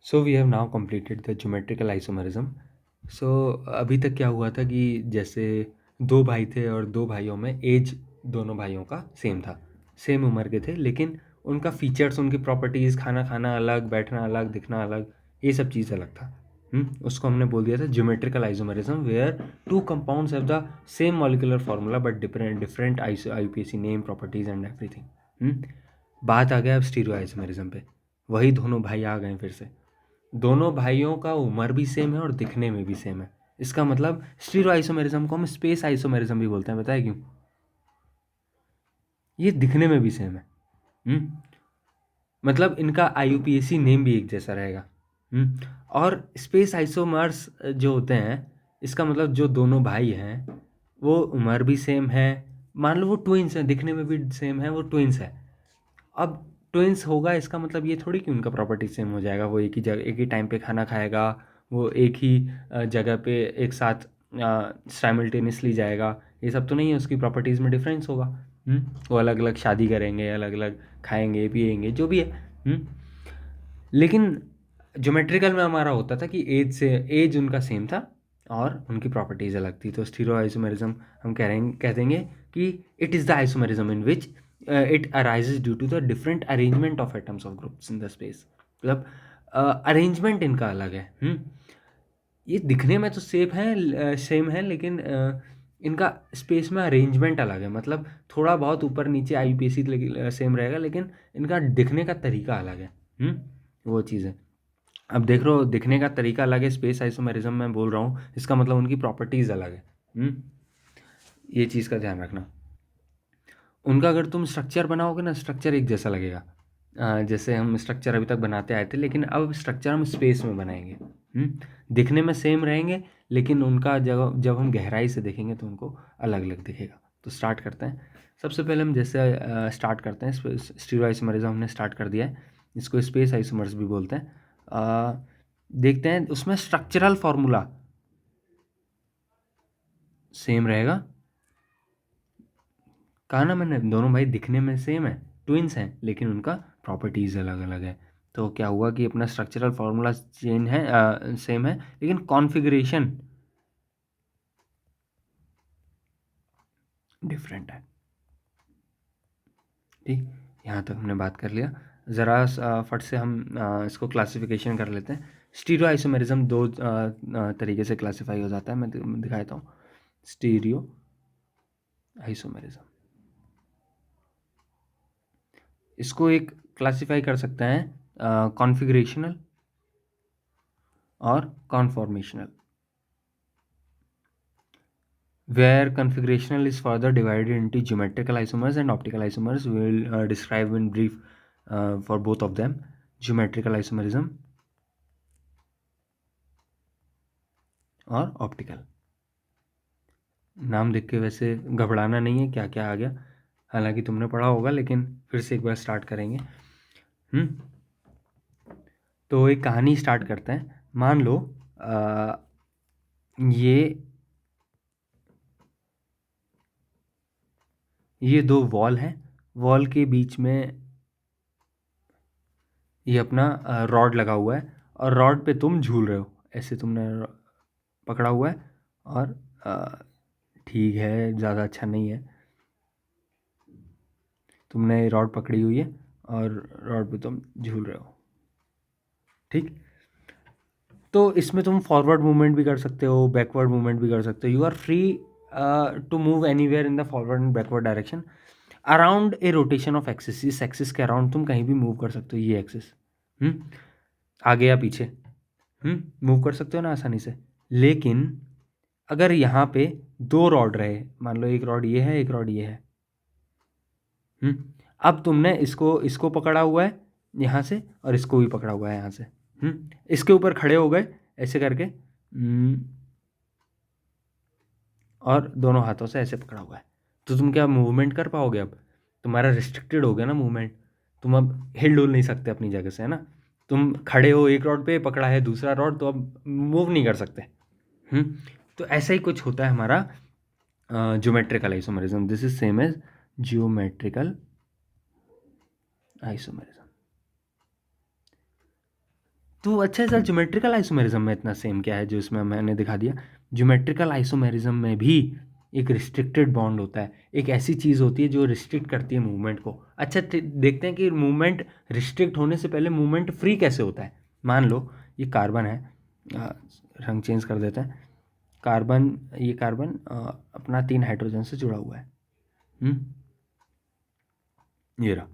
So we have now completed the geometrical isomerism. So अभी तक क्या हुआ था कि जैसे दो भाई थे और दो भाइयों में एज दोनों भाइयों का सेम था, सेम उम्र के थे, लेकिन उनका फीचर्स, उनकी प्रॉपर्टीज़, खाना खाना अलग, बैठना अलग, दिखना अलग, ये सब चीज़ अलग था। उसको हमने बोल दिया था geometrical isomerism, where two compounds have the same molecular formula but different different IUPAC name, properties and everything. बात आ गया अब स्टीरियो आइसोमेरिज्म पे। वही दोनों भाई आ गए फिर से। दोनों भाइयों का उम्र भी सेम है और दिखने में भी सेम है। इसका मतलब स्टीरियो आइसोमेरिज्म को हम स्पेस आइसोमेरिज्म भी बोलते हैं। बताया क्यों? ये दिखने में भी सेम है। मतलब इनका आईयूपीएसी नेम भी एक जैसा रहेगा। और स्पेस आइसोमर्स जो होते हैं, इसका मतलब जो दोनों भाई हैं वो उम्र भी सेम है। मान लो वो ट्विंस हैं, दिखने में भी सेम है, वो ट्विंस है। अब ट्विंस होगा इसका मतलब ये थोड़ी कि उनका प्रॉपर्टी सेम हो जाएगा। वो एक ही जगह, एक ही टाइम पे खाना खाएगा, वो एक ही जगह पे एक साथ साइमल्टेनियसली जाएगा, ये सब तो नहीं है। उसकी प्रॉपर्टीज़ में डिफरेंस होगा। वो अलग अलग शादी करेंगे, अलग अलग खाएंगे पिएंगे, जो भी है। लेकिन ज्योमेट्रिकल में हमारा होता था कि एज उनका सेम था और उनकी प्रॉपर्टीज़ अलग थी। तो स्टीरियो आइसोमेरिज्म हम कह देंगे कि it is the isomerism in which it arises due to the different arrangement of atoms of groups in the space. मतलब अरेंजमेंट इनका अलग है। ये दिखने में तो सेम है, लेकिन इनका स्पेस में अरेंजमेंट अलग है। मतलब थोड़ा बहुत ऊपर नीचे आईपीएसी सेम रहेगा, लेकिन इनका दिखने का तरीका अलग है। वो चीज़ है। अब देख रहे हो, दिखने का तरीका अलग है, स्पेस आइसोमेरिज्म में बोल रहा हूँ, इसका मतलब उनकी प्रॉपर्टीज़ अलग है। ये चीज़ का ध्यान रखना। उनका अगर तुम स्ट्रक्चर बनाओगे ना, स्ट्रक्चर एक जैसा लगेगा। जैसे हम स्ट्रक्चर अभी तक बनाते आए थे, लेकिन अब स्ट्रक्चर हम स्पेस में बनाएंगे। दिखने में सेम रहेंगे, लेकिन उनका जब जब हम गहराई से देखेंगे तो उनको अलग अलग दिखेगा। तो स्टार्ट करते हैं। सबसे पहले हम जैसे स्टार्ट करते हैं, स्टीरियो आइसोमेरिज्म हमने स्टार्ट कर दिया है, इसको स्पेस आइसोमर्स भी बोलते हैं। देखते हैं उसमें स्ट्रक्चरल फॉर्मूला सेम रहेगा। कहा ना मैंने, दोनों भाई दिखने में सेम है, ट्विंस हैं, लेकिन उनका प्रॉपर्टीज़ अलग अलग है। तो क्या हुआ कि अपना स्ट्रक्चरल फार्मूला चेंज है, सेम है, लेकिन कॉन्फ़िगरेशन डिफरेंट है। ठीक, यहाँ तक हमने बात कर लिया। ज़रा फट से हम इसको क्लासिफिकेशन कर लेते हैं। स्टीरियो आइसोमेरिज्म दो तरीके से क्लासीफाई हो जाता है, मैं दिखाता हूँ। स्टीरियो आइसोमेरिज्म, इसको एक क्लासीफाई कर सकते हैं कॉन्फ़िगरेशनल और conformational. Where configurational is further divided into geometrical isomers and optical isomers. We will describe in brief for both of them. Geometrical isomerism और ऑप्टिकल। नाम देख के वैसे घबराना नहीं है क्या क्या आ गया, हालांकि तुमने पढ़ा होगा, लेकिन फिर से एक बार स्टार्ट करेंगे। तो एक कहानी स्टार्ट करते हैं। मान लो ये दो वॉल हैं, वॉल के बीच में ये अपना रॉड लगा हुआ है, और रॉड पे तुम झूल रहे हो, ऐसे तुमने पकड़ा हुआ है। और ठीक है, ज़्यादा अच्छा नहीं है, तुमने रॉड पकड़ी हुई है और रॉड पे तुम झूल रहे हो। ठीक, तो इसमें तुम फॉरवर्ड मूवमेंट भी कर सकते हो, बैकवर्ड मूवमेंट भी कर सकते हो। You are free to move anywhere in the forward and backward direction around a rotation of axis. इस एक्सिस के अराउंड तुम कहीं भी मूव कर सकते हो। ये एक्सिस आगे या पीछे मूव कर सकते हो ना आसानी से। लेकिन अगर यहाँ पे दो रॉड रहे, मान लो एक रॉड ये है, एक रॉड ये है। अब तुमने इसको पकड़ा हुआ है यहाँ से, और इसको भी पकड़ा हुआ है यहाँ से। इसके ऊपर खड़े हो गए ऐसे करके, और दोनों हाथों से ऐसे पकड़ा हुआ है। तो तुम क्या मूवमेंट कर पाओगे? अब तुम्हारा रिस्ट्रिक्टेड हो गया ना मूवमेंट। तुम अब हिल डुल नहीं सकते अपनी जगह से, है ना। तुम खड़े हो, एक रॉड पे पकड़ा है दूसरा रॉड, तो अब मूव नहीं कर सकते। तो ऐसा ही कुछ होता है हमारा geometrical isomerism. This is same as geometrical isomerism. तो अच्छा सर, ज्योमेट्रिकल आइसोमेरिज्म में इतना सेम क्या है जो इसमें मैंने दिखा दिया? ज्योमेट्रिकल आइसोमेरिज्म में भी एक रिस्ट्रिक्टेड बॉन्ड होता है, एक ऐसी चीज़ होती है जो रिस्ट्रिक्ट करती है मूवमेंट को। अच्छा देखते हैं कि मूवमेंट रिस्ट्रिक्ट होने से पहले मूवमेंट फ्री कैसे होता है। मान लो ये कार्बन है, रंग चेंज कर देते हैं। कार्बन, ये कार्बन अपना 3 हाइड्रोजन से जुड़ा हुआ है। ये रहा।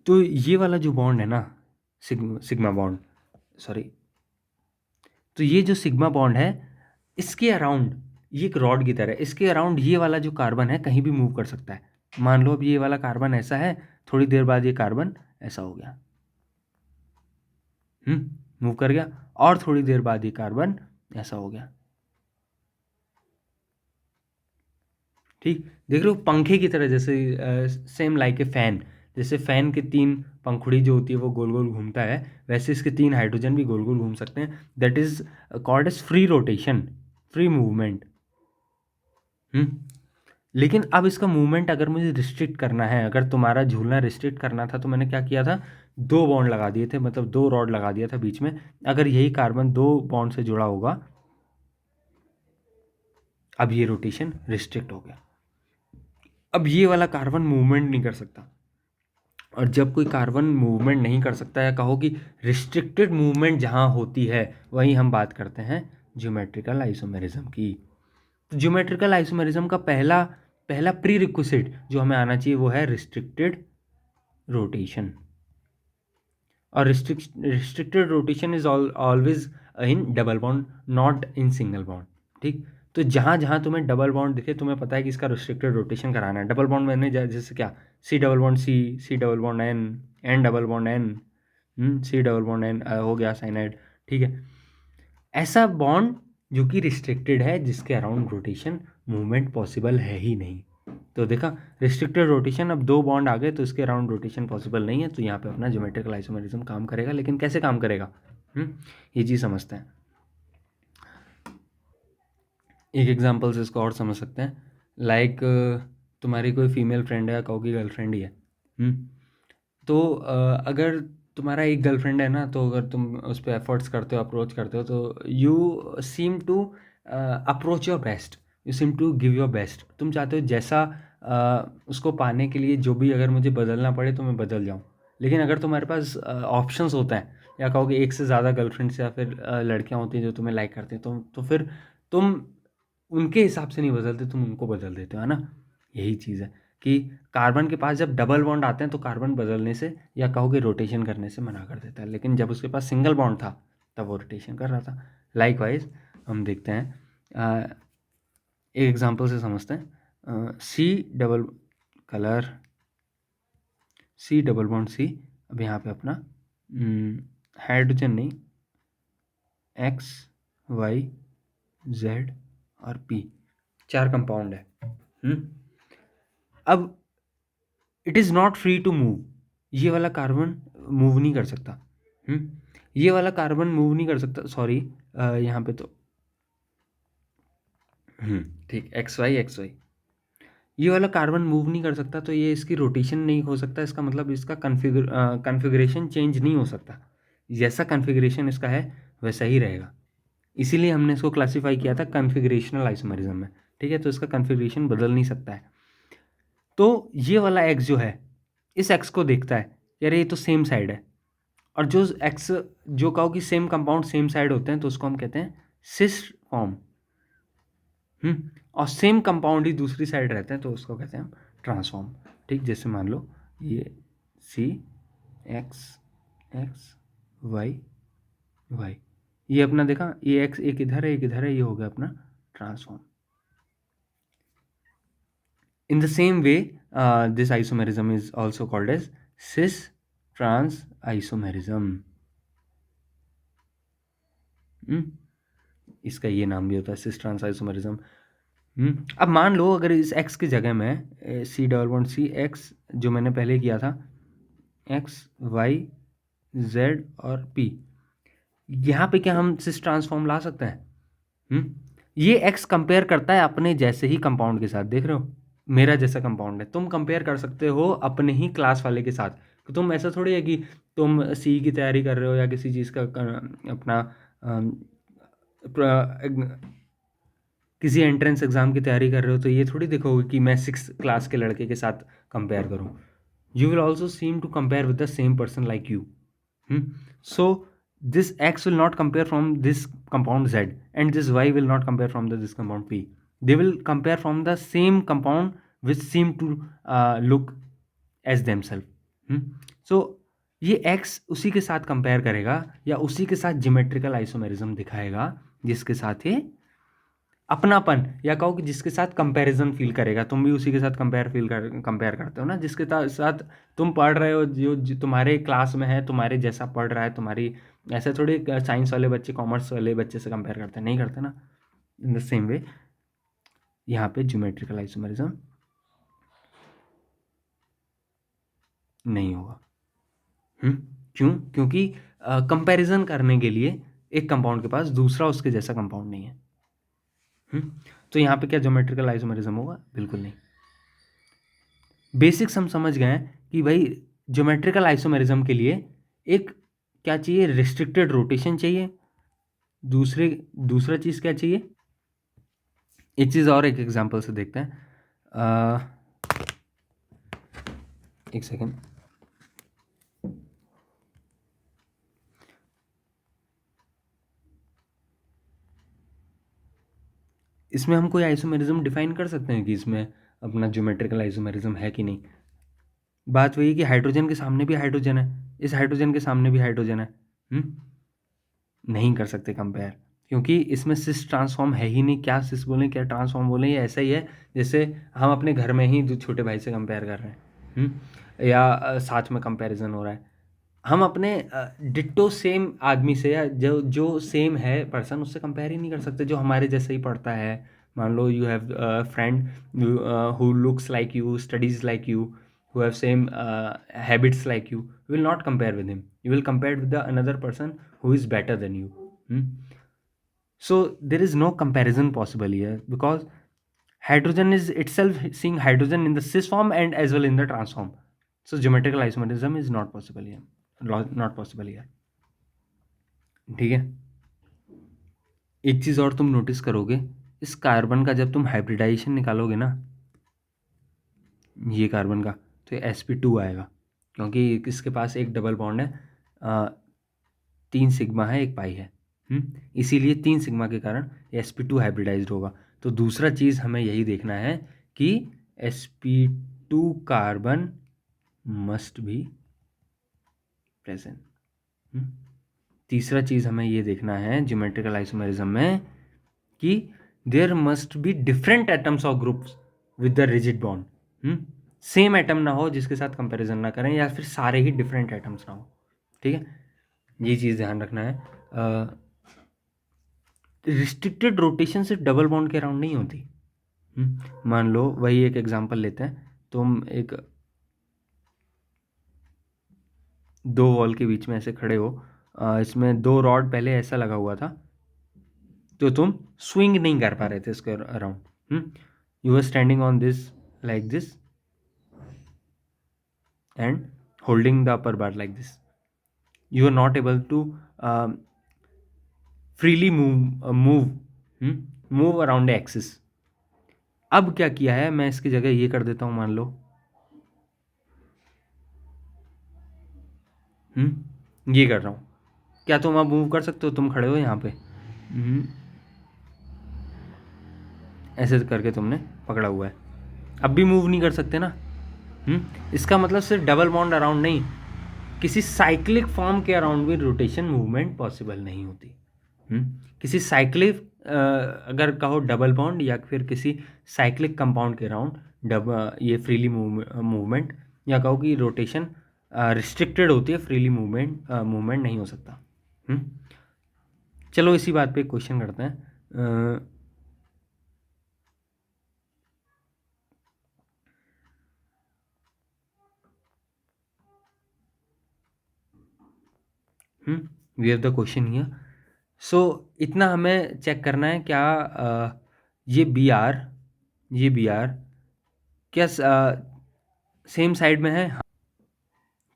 तो ये वाला जो बॉन्ड है ना, सिग्मा बॉन्ड, सॉरी, तो ये जो सिग्मा बॉन्ड है, इसके अराउंड, ये एक रॉड की तरह है, इसके अराउंड ये वाला जो कार्बन है कहीं भी मूव कर सकता है। मान लो अब ये वाला कार्बन ऐसा है, थोड़ी देर बाद ये कार्बन ऐसा हो गया, मूव कर गया, और थोड़ी देर बाद ये कार्बन ऐसा हो गया। ठीक, देख रहे हो, पंखे की तरह, जैसे सेम लाइक ए फैन, जैसे फैन के 3 पंखुड़ी जो होती है वो गोल गोल घूमता है, वैसे इसके 3 हाइड्रोजन भी गोल गोल घूम सकते हैं। That is called as free rotation, free movement. लेकिन अब इसका मूवमेंट अगर मुझे रिस्ट्रिक्ट करना है, अगर तुम्हारा झूलना रिस्ट्रिक्ट करना था, तो मैंने क्या किया था, 2 बॉन्ड लगा दिए थे, मतलब 2 रॉड लगा दिया था बीच में। अगर यही कार्बन 2 बॉन्ड से जुड़ा होगा, अब ये रोटेशन रिस्ट्रिक्ट हो गया, अब ये वाला कार्बन मूवमेंट नहीं कर सकता। और जब कोई कार्बन मूवमेंट नहीं कर सकता, या कहो कि रिस्ट्रिक्टेड मूवमेंट जहाँ होती है, वहीं हम बात करते हैं ज्योमेट्रिकल आइसोमेरिज्म की। तो ज्योमेट्रिकल आइसोमेरिज्म का पहला पहला प्री रिक्विजिट जो हमें आना चाहिए वो है रिस्ट्रिक्टेड रोटेशन। और restricted rotation is always in double bond, not in single bond. ठीक, तो जहाँ जहाँ तुम्हें डबल बॉन्ड दिखे, तुम्हें पता है कि इसका रिस्ट्रिक्टेड रोटेशन कराना है। डबल बॉन्ड मैंने जैसे क्या, C double bond C, C double bond N, N double bond N, C double bond N हो गया साइनाइड। ठीक है, ऐसा बॉन्ड जो कि रिस्ट्रिक्टेड है, जिसके अराउंड रोटेशन मूवमेंट पॉसिबल है ही नहीं। तो देखा, रिस्ट्रिक्टेड रोटेशन, अब 2 बॉन्ड आ गए तो इसके अराउंड रोटेशन पॉसिबल नहीं है, तो यहाँ पे अपना ज्योमेट्रिकल आइसोमेरिज्म काम करेगा। लेकिन कैसे काम करेगा, ये चीज़ समझते हैं। एक एग्जांपल से इसको और समझ सकते हैं। लाइक तुम्हारी कोई फीमेल फ्रेंड है, कहो कि गर्लफ्रेंड ही है। तो अगर तुम्हारा एक गर्लफ्रेंड है ना, तो अगर तुम उस पर एफर्ट्स करते हो, अप्रोच करते हो, तो you seem to approach your best, you seem to give your best. तुम चाहते हो जैसा उसको पाने के लिए जो भी अगर मुझे बदलना पड़े तो मैं बदल जाऊँ। लेकिन अगर तुम्हारे पास ऑप्शंस होता है, या कहो कि एक से ज़्यादा गर्लफ्रेंड्स या फिर लड़कियाँ होती हैं जो तुम्हें लाइक करती हैं, तो फिर तुम उनके हिसाब से नहीं बदलते, तुम उनको बदल देते हो, है ना। यही चीज़ है कि कार्बन के पास जब डबल बॉन्ड आते हैं तो कार्बन बदलने से, या कहोगे रोटेशन करने से मना कर देता है। लेकिन जब उसके पास सिंगल बॉन्ड था तब वो रोटेशन कर रहा था। लाइकवाइज हम देखते हैं, एक एग्जांपल से समझते हैं। C double colour, C double bond C, अब यहाँ पे अपना हाइड्रोजन नहीं, एक्स वाई जेड और पी, 4 कंपाउंड है। अब it is not free to move, ये वाला कार्बन मूव नहीं कर सकता। ये वाला कार्बन मूव नहीं कर सकता, सॉरी, यहाँ पे तो ठीक, एक्स वाई, ये वाला कार्बन मूव नहीं कर सकता, तो ये इसकी रोटेशन नहीं हो सकता। इसका मतलब इसका कन्फिगरेशन चेंज नहीं हो सकता। जैसा कन्फिगरेशन इसका है वैसा ही रहेगा। इसीलिए हमने इसको क्लासीफाई किया था कन्फिगरेशनल आइसोमेरिज्म में। ठीक है, तो इसका कन्फिगरेशन बदल नहीं सकता है। तो ये वाला एक्स जो है, इस एक्स को देखता है, यार ये तो सेम साइड है। और जो एक्स, जो कहो कि सेम कंपाउंड सेम साइड होते हैं, तो उसको हम कहते हैं सिस फॉर्म। और सेम कंपाउंड ही दूसरी साइड रहते हैं, तो उसको कहते हैं हम ट्रांसफॉर्म। ठीक, जैसे मान लो ये सी एक्स एक्स वाई वाई, ये अपना देखा, ये एक्स एक इधर है एक इधर है, ये हो गया अपना transform. In the same way, this isomerism is also called as cis-trans isomerism. इसका ये नाम भी होता है सिस ट्रांस आइसोमेरिज्म। अब मान लो अगर इस x की जगह में C double bond C X जो मैंने पहले किया था, एक्स वाई जेड और पी, यहाँ पे क्या हम सिस ट्रांसफॉर्म ला सकते हैं? ये x कंपेयर करता है अपने जैसे ही कंपाउंड के साथ, देख रहे हो, मेरा जैसा कंपाउंड है, तुम कंपेयर कर सकते हो अपने ही क्लास वाले के साथ। तो तुम ऐसा थोड़ी है कि तुम सी की तैयारी कर रहे हो या किसी चीज़ का अपना किसी एंट्रेंस एग्ज़ाम की तैयारी कर रहे हो, तो ये थोड़ी देखोगे कि मैं 6th क्लास के लड़के के साथ कंपेयर करूँ। You will also seem to compare with the same person like you. So this X will not compare from this compound Z, and this Y will not compare from this compound P. They will compare from the same compound which seem to look as themselves. So ये X उसी के साथ compare करेगा या उसी के साथ geometrical isomerism दिखाएगा जिसके साथ ये अपनापन, या कहो कि जिसके साथ कंपैरिजन फील करेगा। तुम भी उसी के साथ कंपेयर करते हो ना, जिसके साथ तुम पढ़ रहे हो, जो तुम्हारे क्लास में है, तुम्हारे जैसा पढ़ रहा है, तुम्हारी ऐसे थोड़ी साइंस वाले बच्चे कॉमर्स वाले बच्चे से कंपेयर करते हैं, नहीं करते ना। इन द सेम वे यहाँ पे ज्योमेट्रिकल आइसोमेरिज्म नहीं होगा। क्यों? क्योंकि कंपैरिजन करने के लिए एक कंपाउंड के पास दूसरा उसके जैसा कंपाउंड नहीं है। तो यहाँ पे क्या ज्योमेट्रिकल आइसोमेरिज्म होगा? बिल्कुल नहीं। बेसिक्स हम समझ गए हैं कि भाई ज्योमेट्रिकल आइसोमेरिज्म के लिए एक क्या चाहिए? रिस्ट्रिक्टेड रोटेशन चाहिए। दूसरा चीज़ क्या चाहिए? एक चीज़ और एक एग्जांपल से देखते हैं। एक सेकेंड। इसमें हम कोई आइसोमेरिज्म डिफाइन कर सकते हैं कि इसमें अपना ज्योमेट्रिकल आइसोमेरिज्म है कि नहीं। बात वही है कि हाइड्रोजन के सामने भी हाइड्रोजन है, इस हाइड्रोजन के सामने भी हाइड्रोजन है। नहीं कर सकते कंपेयर, क्योंकि इसमें सिस ट्रांसफॉर्म है ही नहीं। क्या सिस बोलें क्या ट्रांसफॉर्म बोलें, ये ऐसा ही है जैसे हम अपने घर में ही जो छोटे भाई से कंपेयर कर रहे हैं, या साथ में कंपैरिजन हो रहा है। हम अपने डिट्टो सेम आदमी से, या जो सेम है पर्सन, उससे कंपेयर ही नहीं कर सकते, जो हमारे जैसे ही पढ़ता है। मान लो you have friend who looks like you, studies like you, who have same habits like you will not compare with him. You will compare with the another person who is better than you. So there is no comparison possible here, because hydrogen is itself seeing hydrogen in the cis form and as well in the trans form. So geometrical isomerism is not possible here. Not possible here. ठीक है। एक चीज़ और तुम notice करोगे, इस carbon का जब तुम हाइब्रिडाइजेशन निकालोगे ना, ये कार्बन का, तो sp2 आएगा, क्योंकि इसके पास एक डबल बॉन्ड है, 3 सिग्मा है, 1 पाई है। इसीलिए 3 सिग्मा के कारण sp2 हाइब्रिडाइज्ड होगा। तो दूसरा चीज़ हमें यही देखना है कि sp2 carbon must be present. तीसरा चीज़ हमें ये देखना है ज्योमेट्रिकल आइसोमेरिज्म में कि there must be different atoms और groups with the rigid bond. Same atom ना हो जिसके साथ कंपैरिजन ना करें, या फिर सारे ही डिफरेंट एटम्स ना हो। ठीक है, ये चीज़ ध्यान रखना है। रिस्ट्रिक्टेड रोटेशन सिर्फ डबल बॉन्ड के अराउंड नहीं होती। मान लो वही एक एग्जांपल लेते हैं, तुम एक दो वॉल के बीच में ऐसे खड़े हो, इसमें 2 रॉड पहले ऐसा लगा हुआ था, तो तुम स्विंग नहीं कर पा रहे थे इसके around. You are standing on this like this and holding the upper bar like this. You are not able to freely move around the axis. अब क्या किया है, मैं इसकी जगह ये कर देता हूँ, मान लो ये कर रहा हूँ। क्या तुम अब मूव कर सकते हो? तुम खड़े हो यहाँ पे, ऐसे करके तुमने पकड़ा हुआ है, अब भी मूव नहीं कर सकते ना। इसका मतलब सिर्फ डबल बॉन्ड अराउंड नहीं, किसी साइक्लिक फॉर्म के अराउंड भी रोटेशन मूवमेंट पॉसिबल नहीं होती। किसी साइक्लिक अगर कहो डबल बॉन्ड या फिर किसी साइक्लिक कंपाउंड के अराउंड ये फ्रीली मूवमेंट, या कहो कि रोटेशन रिस्ट्रिक्टेड होती है, फ्रीली मूवमेंट नहीं हो सकता। चलो इसी बात पे एक क्वेश्चन करते हैं। We have the question here. So इतना हमें चेक करना है, क्या ये बी आर क्या सेम साइड में है?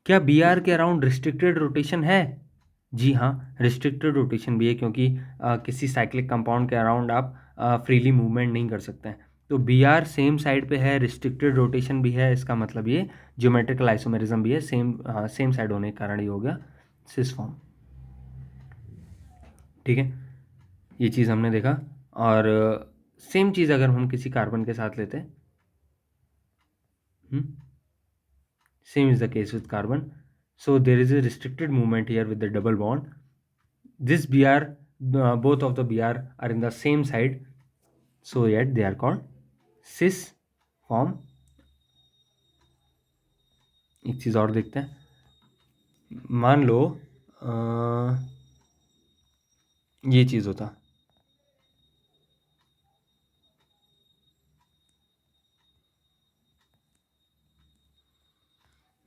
क्या बी आर के अराउंड रिस्ट्रिक्टेड रोटेशन है? जी हाँ, रिस्ट्रिक्टेड रोटेशन भी है, क्योंकि किसी साइक्लिक कंपाउंड के अराउंड आप फ्रीली मूवमेंट नहीं कर सकते हैं। तो बी आर सेम साइड पे है, रिस्ट्रिक्टेड रोटेशन भी है, इसका मतलब ये ज्योमेट्रिकल आइसोमेरिज्म भी है, सेम साइड होने के कारण ये हो गया सिस फॉर्म। ठीक है, ये चीज़ हमने देखा। और सेम चीज़ अगर हम किसी कार्बन के साथ लेते हैं, same is the case with carbon. So there is a restricted movement here with the double bond. This Br, both of the Br are in the same side, so yet they are called cis form. एक चीज़ और देखते हैं, मान लो ये चीज़ होता,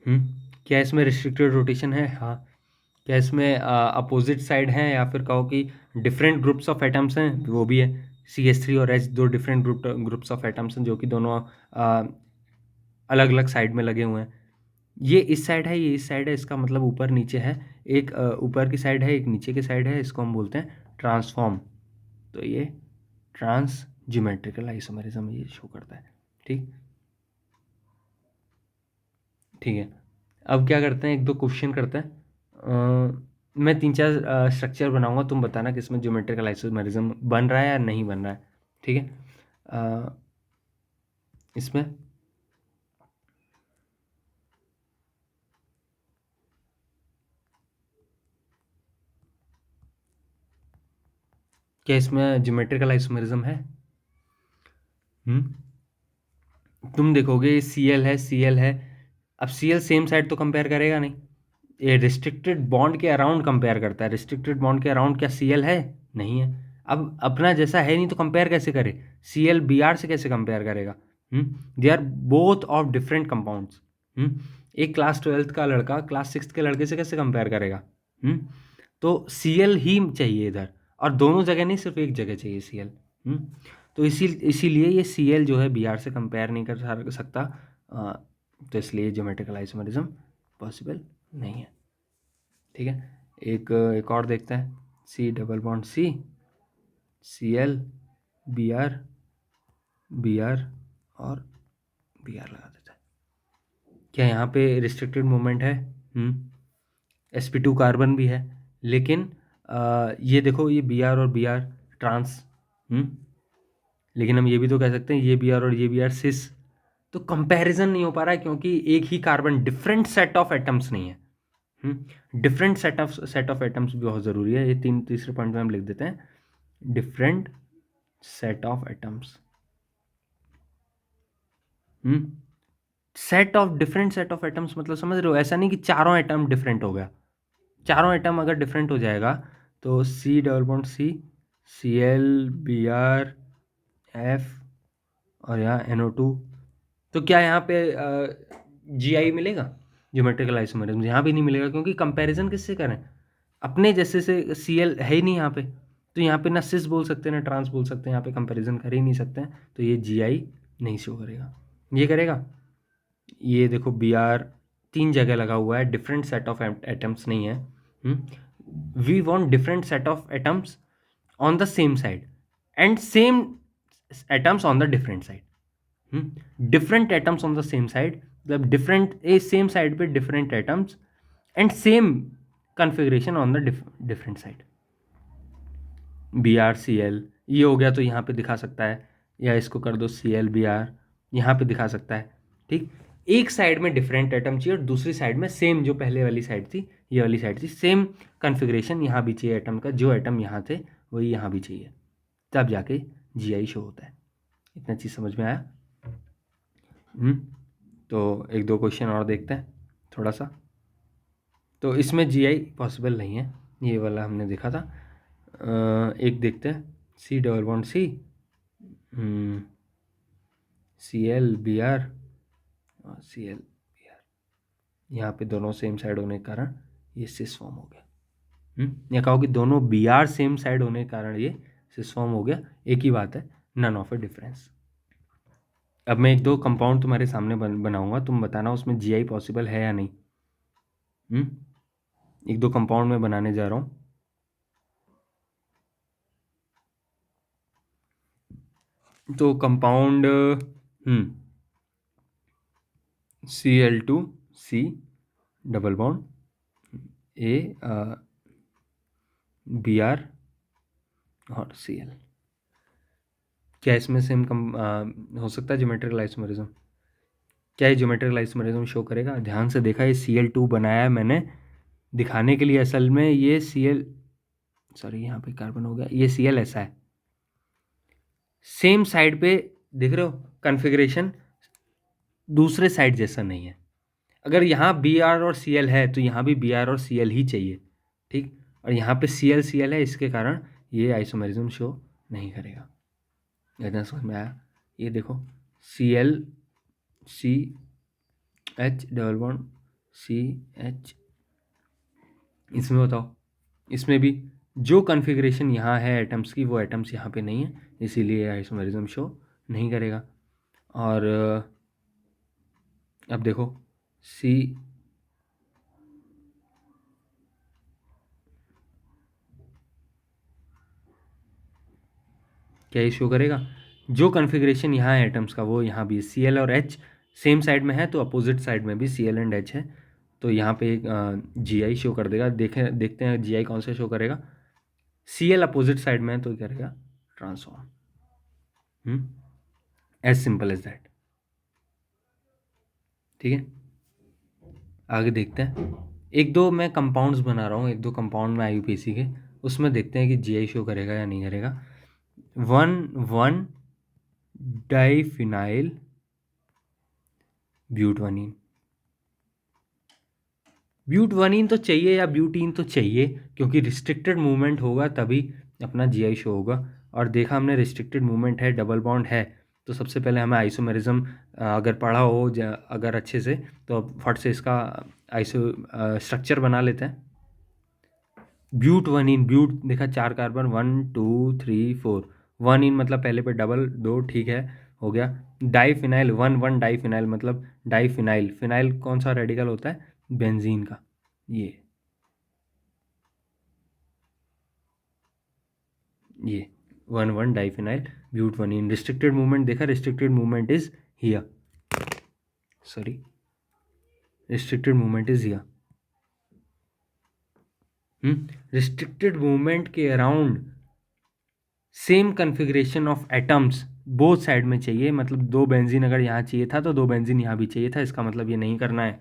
क्या इसमें restricted rotation है? हाँ। क्या इसमें अपोजिट साइड हैं, या फिर कहो कि डिफरेंट ग्रुप्स ऑफ एटम्स हैं? वो भी है। CH3 और H दो डिफरेंट ग्रुप्स ऑफ एटम्स हैं, जो कि दोनों अलग अलग साइड में लगे हुए हैं। ये इस साइड है, ये इस साइड है, इसका मतलब ऊपर नीचे है। एक ऊपर की साइड है, एक नीचे की साइड है, इसको हम बोलते हैं ट्रांसफॉर्म। तो ये ट्रांस ज्योमेट्रिकल आइसोमेरिज्म ये शो करता है। ठीक है, अब क्या करते हैं, एक दो क्वेश्चन करते हैं। मैं 3-4 स्ट्रक्चर बनाऊंगा, तुम बताना कि इसमें ज्योमेट्रिकल आइसोमेरिज्म बन रहा है या नहीं बन रहा है। ठीक है, इसमें क्या इसमें ज्योमेट्रिकल आइसोमेरिज्म है? तुम देखोगे Cl है, Cl है। अब Cl सेम साइड तो कंपेयर करेगा नहीं, ये रिस्ट्रिक्टेड बॉन्ड के अराउंड कंपेयर करता है। रिस्ट्रिक्टेड बॉन्ड के अराउंड क्या Cl है? नहीं है। अब अपना जैसा है नहीं तो कंपेयर कैसे करे? Cl Br से कैसे कंपेयर करेगा? They are both of different compounds. एक क्लास 12th का लड़का क्लास 6th के लड़के से कैसे कंपेयर करेगा? तो Cl ही चाहिए इधर, और दोनों जगह नहीं, सिर्फ एक जगह चाहिए Cl। तो इसीलिए ये Cl जो है Br से कंपेयर नहीं कर सकता, तो इसलिए ज्योमेट्रिकल आइसोमेरिज्म पॉसिबल नहीं है। ठीक है, एक और देखते हैं, C double bond C, Cl Br, Br और Br लगा देता है। क्या यहाँ पे रिस्ट्रिक्टेड मूवमेंट है? sp2 कार्बन भी है, लेकिन ये देखो, ये Br और Br ट्रांस, लेकिन हम ये भी तो कह सकते हैं ये Br और ये Br सिस। तो कंपैरिजन नहीं हो पा रहा है, क्योंकि एक ही carbon, different set of atoms नहीं है। डिफरेंट सेट ऑफ एटम्स भी बहुत ज़रूरी है। ये तीसरे पॉइंट में हम लिख देते हैं, different set of atoms. Different set of atoms मतलब समझ रहे हो? ऐसा नहीं कि चारों एटम डिफरेंट हो गया। चारों एटम अगर डिफरेंट हो जाएगा तो C double bond C, Cl Br F और यहाँ NO2, तो क्या यहाँ पे GI मिलेगा? ज्योमेट्रिकल आइसोमेरिज्म यहाँ भी नहीं मिलेगा, क्योंकि कंपैरिजन किससे करें? अपने जैसे से Cl है ही नहीं यहाँ पे, तो यहाँ पे ना सिस बोल सकते हैं ना ट्रांस बोल सकते हैं, यहाँ पे कंपैरिजन कर ही नहीं सकते हैं, तो ये GI नहीं शो करेगा। ये करेगा, ये देखो Br 3 जगह लगा हुआ है, डिफरेंट सेट ऑफ एटम्स नहीं है। We want different set of atoms on the same side and same atoms on the different side. Different atoms on the same side मतलब डिफरेंट सेम साइड पे different atoms and same configuration on the different side. BrCl ये हो गया, तो यहाँ पे दिखा सकता है, या इसको कर दो ClBr, यहाँ पे दिखा सकता है। ठीक, एक साइड में डिफरेंट एटम चाहिए और दूसरी साइड में सेम, जो पहले वाली साइड थी, ये वाली साइड थी, सेम कन्फिग्रेशन यहाँ भी चाहिए एटम का, जो एटम यहाँ थे वही यहाँ भी चाहिए, तब जाके GI शो होता है। इतना चीज़ समझ में आया? तो एक दो क्वेश्चन और देखते हैं थोड़ा सा। तो इसमें GI पॉसिबल नहीं है, ये वाला हमने देखा था। एक देखते हैं, C double bond C, Cl Br और Cl Br, यहाँ पे दोनों सेम साइड होने के कारण ये सिस फॉर्म हो गया। या कहो कि दोनों Br सेम साइड होने के कारण ये सिस फॉर्म हो गया, एक ही बात है, नन ऑफ ए डिफरेंस। अब मैं एक दो कंपाउंड तुम्हारे सामने बनाऊंगा, तुम बताना उसमें GI पॉसिबल है या नहीं। एक दो कंपाउंड में बनाने जा रहा हूँ। तो compound Cl2C double bond A Br और Cl। क्या इसमें सेम हो सकता है ज्योमेट्रिकल आइसोमरिज्म? क्या ये ज्योमेट्रिकल आइसोमरिज्म शो करेगा? ध्यान से देखा, ये Cl2 बनाया है मैंने दिखाने के लिए। असल में ये Cl, सॉरी यहाँ पे कार्बन हो गया, ये Cl ऐसा है, सेम साइड पे देख रहे हो, कन्फिग्रेशन दूसरे साइड जैसा नहीं है। अगर यहाँ Br और Cl है तो यहाँ भी Br और Cl ही चाहिए, ठीक। और यहाँ पे Cl है, इसके कारण ये आइसोमरिज्म शो नहीं करेगा। इतना समझ में आया? ये देखो Cl C H double bond CH, इसमें बताओ, इसमें भी जो कन्फिग्रेशन यहाँ है एटम्स की, वो एटम्स यहाँ पे नहीं है, इसीलिए आइसोमरिज्म शो नहीं करेगा। और अब देखो C, क्या ये शो करेगा? जो कन्फिग्रेशन यहाँ है एटम्स का, वो यहाँ भी Cl और H सेम साइड में है, तो अपोजिट साइड में भी Cl एंड H है, तो यहाँ पे एक Gi शो कर देगा। देखते हैं Gi कौन सा शो करेगा। Cl अपोजिट साइड में है तो क्या करेगा? Transform. As simple as that. ठीक है, आगे देखते हैं। एक दो मैं कंपाउंड्स बना रहा हूँ, एक दो कंपाउंड में IUPAC के, उसमें देखते हैं कि Gi शो करेगा या नहीं करेगा। 1,1 डाइफिनाइल ब्यूटवनीन। ब्यूटवनीन तो चाहिए या ब्यूटीन तो चाहिए, क्योंकि रिस्ट्रिक्टेड मूवमेंट होगा तभी अपना Gi शो होगा। और देखा हमने रिस्ट्रिक्टेड मूवमेंट है, डबल बॉन्ड है, तो सबसे पहले हमें आइसोमेरिज्म अगर पढ़ा हो अगर अच्छे से, तो अब फट से इसका स्ट्रक्चर बना लेते हैं। ब्यूटवनीन, ब्यूट देखा 4 कार्बन, 1 2 3 4, 1 इन मतलब पहले पे डबल, 2, ठीक है, हो गया। डाइफिनाइल 1 डाइफिनाइल मतलब डाइफिनाइल, फिनाइल कौन सा रेडिकल होता है? बेंजीन का। ये 1 डाइफिनाइल ब्यूटवनीन। रिस्ट्रिक्टेड मूवमेंट देखा, restricted movement is here, sorry, restricted movement is here. Restricted movement के around same configuration of atoms both side में चाहिए, मतलब 2 बेंजीन अगर यहाँ चाहिए था तो 2 बेंजीन यहाँ भी चाहिए था, इसका मतलब ये नहीं करना है।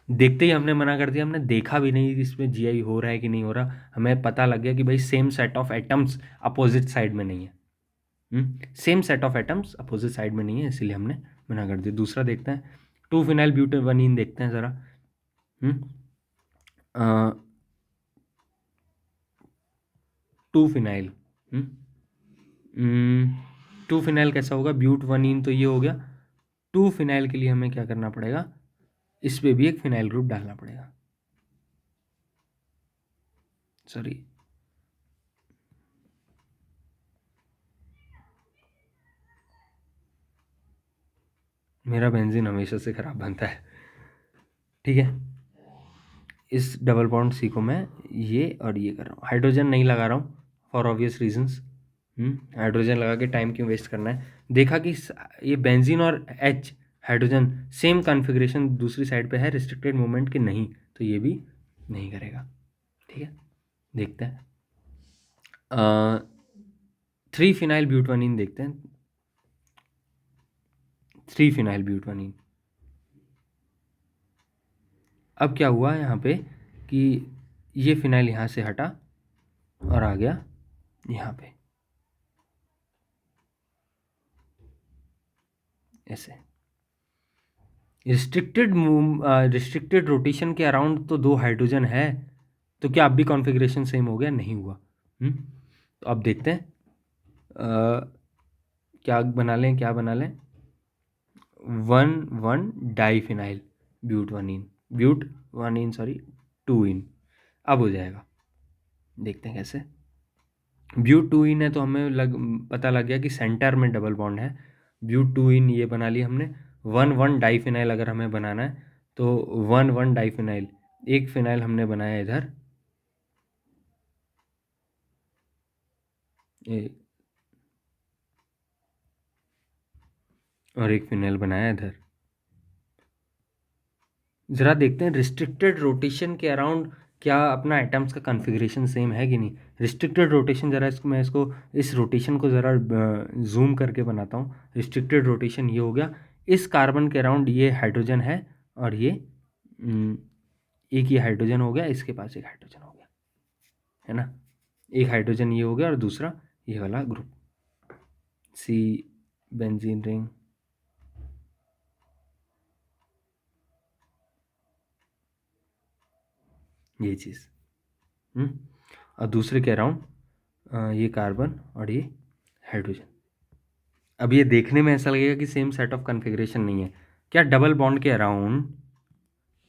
देखते ही हमने मना कर दिया, हमने देखा भी नहीं इसमें Gi हो रहा है कि नहीं हो रहा, हमें पता लग गया कि भाई same set of atoms opposite side में नहीं है। Same set of atoms opposite side में नहीं है, इसीलिए हमने मना कर दिया। दूसरा देखते हैं, 2 फिनाइल ब्यूटावनीन देखते हैं ज़रा। 2 फिनाइल, 2 फिनाइल कैसा होगा? ब्यूटवनीन तो ये हो गया। 2 फिनाइल के लिए हमें क्या करना पड़ेगा? इस पे भी एक फिनाइल ग्रुप डालना पड़ेगा, सॉरी, मेरा बेंजीन हमेशा से ख़राब बनता है। ठीक है, इस डबल बॉन्ड C को मैं ये और ये कर रहा हूँ, हाइड्रोजन नहीं लगा रहा हूँ फॉर ऑब्वियस रीजंस। हाइड्रोजन लगा के टाइम क्यों वेस्ट करना है। देखा कि ये बेंजीन और H हाइड्रोजन सेम कॉन्फ़िगरेशन दूसरी साइड पे है, रिस्ट्रिक्टेड मूवमेंट के नहीं, तो ये भी नहीं करेगा। ठीक है, देखते हैं। 3 फिनाइल ब्यूटवनीन देखते हैं। 3 फिनाइल ब्यूटवनीन, अब क्या हुआ यहाँ पे कि ये फिनाइल यहाँ से हटा और आ गया यहाँ पे ऐसे। रिस्ट्रिक्टेड रोटेशन के अराउंड तो 2 हाइड्रोजन है, तो क्या अब भी कॉन्फ़िगरेशन सेम हो गया? नहीं हुआ। तो अब देखते हैं क्या बना लें, क्या बना लें। 1 डाइफिनाइल ब्यूटवनीन, सॉरी 2 इन, अब हो जाएगा। देखते हैं कैसे। ब्यूट 2 इन है तो हमें पता लग गया कि सेंटर में डबल बॉन्ड है। ब्यूट 2 इन ये बना लिया हमने। 1 डाइफिनाइल अगर हमें बनाना है तो 1 डाइफिनाइल, एक फिनाइल हमने बनाया इधर, और एक फिनाइल बनाया इधर। ज़रा देखते हैं रिस्ट्रिक्टेड रोटेशन के अराउंड क्या अपना एटम्स का कॉन्फ़िगरेशन सेम है कि नहीं। रिस्ट्रिक्टेड रोटेशन, ज़रा इसको मैं इसको इस रोटेशन को ज़रा जूम करके बनाता हूँ। रिस्ट्रिक्टेड रोटेशन ये हो गया, इस कार्बन के अराउंड ये हाइड्रोजन है, और ये एक ये हाइड्रोजन हो गया, इसके पास एक हाइड्रोजन हो गया, है ना। एक हाइड्रोजन ये हो गया और दूसरा ये वाला ग्रुप, सी बेंजीन रिंग, ये चीज़। और दूसरे के अराउंड ये कार्बन और ये हाइड्रोजन। अब ये देखने में ऐसा लगेगा कि सेम सेट ऑफ कॉन्फ़िगरेशन नहीं है। क्या डबल बॉन्ड के अराउंड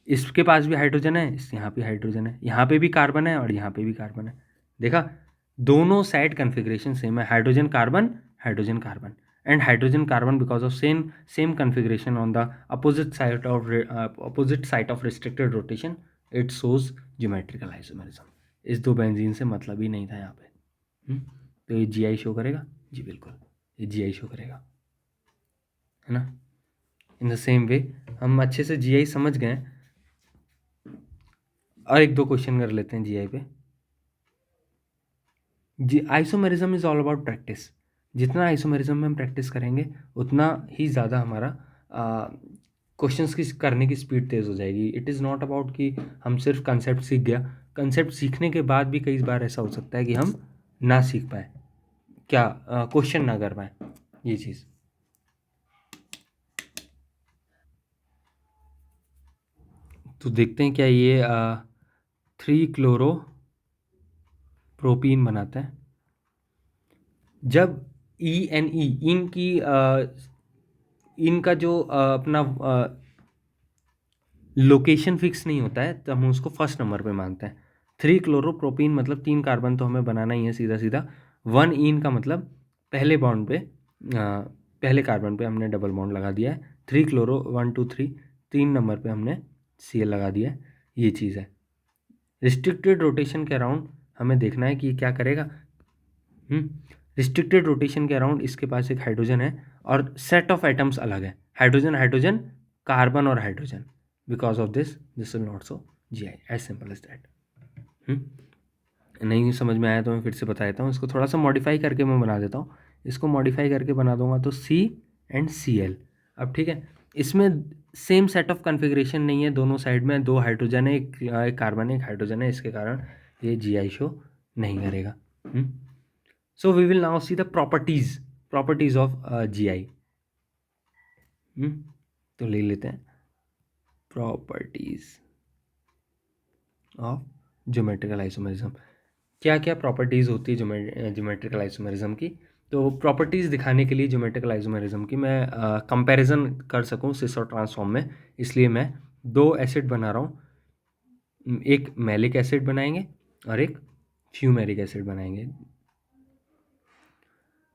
इसके पास भी हाइड्रोजन है, इस यहाँ पे हाइड्रोजन है, यहाँ पे भी कार्बन है और यहाँ पे भी कार्बन है। देखा, दोनों साइड कॉन्फ़िगरेशन सेम है, hydrogen carbon, hydrogen carbon, and hydrogen carbon because of same configuration on the opposite side of restricted rotation, it shows geometrical isomerism. इस दो बेंजीन से मतलब ही नहीं था यहाँ पे। तो ये जी आई शो करेगा, जी बिल्कुल ये जी आई शो करेगा, है ना। इन द सेम वे हम अच्छे से जी आई समझ गए, और एक दो क्वेश्चन कर लेते हैं जी आई पे। जी, isomerism is all about practice. जितना आइसोमेरिज्म में हम प्रैक्टिस करेंगे उतना ही ज़्यादा हमारा क्वेश्चंस की करने की स्पीड तेज़ हो जाएगी। इट इज़ नॉट अबाउट कि हम सिर्फ कंसेप्ट सीख गया, कंसेप्ट सीखने के बाद भी कई बार ऐसा हो सकता है कि हम ना सीख पाए, क्या क्वेश्चन ना कर पाए, ये चीज़। तो देखते हैं क्या ये 3 क्लोरो प्रोपीन बनाता है। जब इनका जो अपना लोकेशन फिक्स नहीं होता है तो हम उसको फर्स्ट नंबर पे मानते हैं। 3 क्लोरोप्रोपीन मतलब 3 कार्बन तो हमें बनाना ही है सीधा सीधा। 1 इन का मतलब पहले बॉन्ड पे पहले कार्बन पे हमने डबल बॉन्ड लगा दिया है। 3 क्लोरो 1 2 3 3 नंबर पे हमने Cl लगा दिया है, ये चीज़ है। रिस्ट्रिक्टेड रोटेशन के अराउंड हमें देखना है कि क्या करेगा। रिस्ट्रिक्टेड रोटेशन के अराउंड इसके पास एक हाइड्रोजन है और सेट ऑफ एटम्स अलग है, हाइड्रोजन हाइड्रोजन, कार्बन और hydrogen. Because of this will not show G I, as simple as that. नहीं समझ में आया तो मैं फिर से बता देता हूँ, इसको थोड़ा सा मॉडिफाई करके मैं बना देता हूँ। इसको मॉडिफाई करके बना दूंगा तो सी एंड सी एल। अब ठीक है, इसमें सेम सेट ऑफ कॉन्फ़िगरेशन नहीं है, दोनों साइड में 2 हाइड्रोजन है, एक कार्बन है, एक हाइड्रोजन है, इसके कारण ये जी आई शो नहीं करेगा। So we will now see the properties of G I. तो ले लेते हैं प्रॉपर्टीज ऑफ ज्योमेट्रिकल आइसोमेरिज्म। क्या क्या प्रॉपर्टीज़ होती है ज्योमेट्रिकल आइसोमेरिज्म की। तो प्रॉपर्टीज़ दिखाने के लिए ज्योमेट्रिकल आइसोमेरिज्म की मैं कंपैरिजन कर सकूं सिस और ट्रांसफॉर्म में, इसलिए मैं 2 एसिड बना रहा हूं, एक मैलिक एसिड बनाएंगे और एक फ्यूमेरिक एसिड बनाएंगे।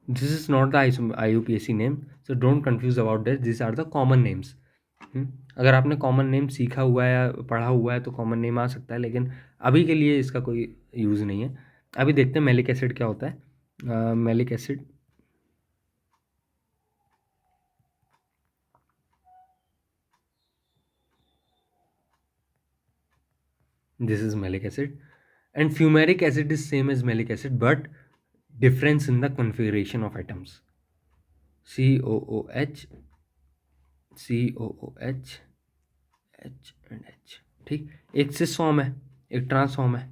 This is not the IUPAC name, so don't confuse about this, this are the common names. अगर आपने कॉमन नेम सीखा हुआ है या पढ़ा हुआ है तो कॉमन नेम आ सकता है, लेकिन अभी के लिए इसका कोई यूज़ नहीं है। अभी देखते हैं मैलिक एसिड क्या होता है। Malic acid, this is malic acid, and fumaric acid is same as malic acid but difference in the configuration of atoms, COOH COOH H and H। ठीक, एक सिस फॉर्म है, एक ट्रांस फॉर्म है।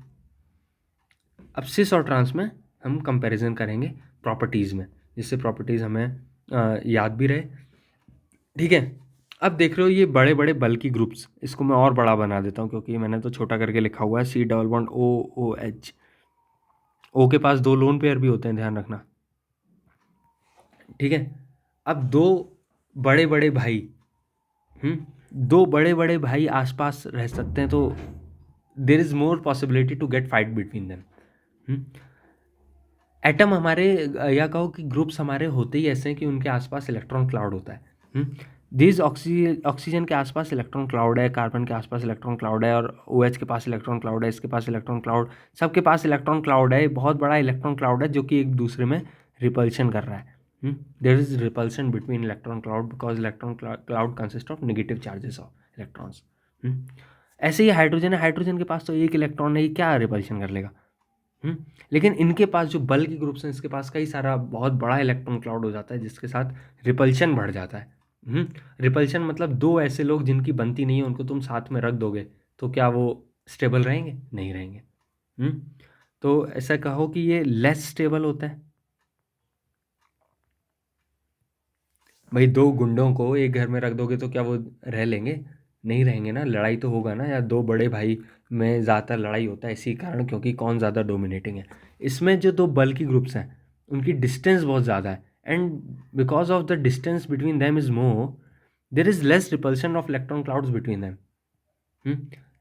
अब सिस और ट्रांस में हम comparison करेंगे प्रॉपर्टीज़ में, जिससे प्रॉपर्टीज़ हमें याद भी रहे। ठीक है, अब देख रहे हो ये बड़े बड़े बल्कि ग्रुप्स, इसको मैं और बड़ा बना देता हूँ क्योंकि मैंने तो छोटा करके लिखा हुआ है, C डबल बॉन्ड OOH। ओ के पास 2 लोन पेयर भी होते हैं, ध्यान रखना। ठीक है, अब दो बड़े बड़े भाई, 2 बड़े बड़े भाई आसपास रह सकते हैं तो there is more possibility to get fight between them. Atom हमारे या कहो कि ग्रुप्स हमारे होते ही ऐसे हैं कि उनके आसपास इलेक्ट्रॉन क्लाउड होता है। दिस ऑक्सीजन के आसपास इलेक्ट्रॉन क्लाउड है, कार्बन के आसपास इलेक्ट्रॉन क्लाउड है, और OH के पास इलेक्ट्रॉन क्लाउड है, इसके पास इलेक्ट्रॉन क्लाउड, सबके पास इलेक्ट्रॉन क्लाउड है। बहुत बड़ा इलेक्ट्रॉन क्लाउड है जो कि एक दूसरे में रिपल्शन कर रहा है। There is repulsion between electron cloud because electron cloud consist of negative charges of electrons. ऐसे ही हाइड्रोजन है, हाइड्रोजन के पास तो एक इलेक्ट्रॉन है, ये क्या रिपल्शन कर लेगा। लेकिन इनके पास जो बल्कि ग्रुप्स हैं, इसके पास कई सारा बहुत बड़ा इलेक्ट्रॉन क्लाउड हो जाता है जिसके साथ रिपल्शन बढ़ जाता है। रिपल्शन मतलब दो ऐसे लोग जिनकी बनती नहीं है, उनको तुम साथ में रख दोगे तो क्या वो स्टेबल रहेंगे? नहीं रहेंगे। तो ऐसा कहो कि ये लेस स्टेबल होता है। भाई दो गुंडों को एक घर में रख दोगे तो क्या वो रह लेंगे? नहीं रहेंगे ना, लड़ाई तो होगा ना यार। दो बड़े भाई में ज़्यादातर लड़ाई होता है इसी कारण, क्योंकि कौन ज़्यादा डोमिनेटिंग है। इसमें जो दो बल्कि ग्रुप्स हैं उनकी डिस्टेंस बहुत ज़्यादा है, and because of the distance between them is more, there is less repulsion of electron clouds between them,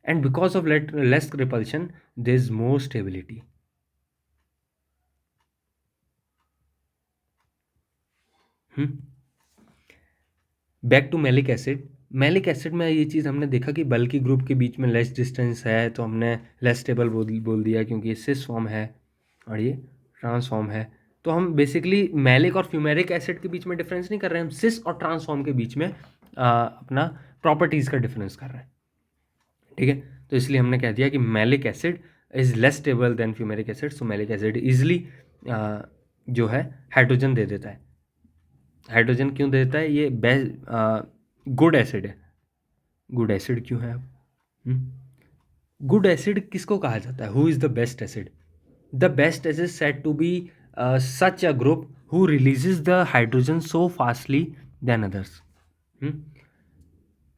and because of less repulsion there is more stability. Back to malic acid. Malic acid में ये चीज़ हमने देखा कि बल्कि group के बीच में less distance है तो हमने लेस स्टेबल बोल दिया, क्योंकि ये सिस फॉर्म है और ये ट्रांस फॉर्म है। तो हम बेसिकली मैलिक और फ्यूमेरिक एसिड के बीच में डिफरेंस नहीं कर रहे हैं, हम सिस और ट्रांस फॉर्म के बीच में अपना प्रॉपर्टीज़ का डिफरेंस कर रहे हैं। ठीक है, तो इसलिए हमने कह दिया कि malic acid is less stable then fumaric acid, so malic acid easily जो है हाइड्रोजन दे देता है। हाइड्रोजन क्यों देता है? ये गुड एसिड है। गुड एसिड क्यों है? गुड एसिड किसको कहा जाता है? Who is the best acid? The best acid said to be such a group who releases the hydrogen so fastly than others.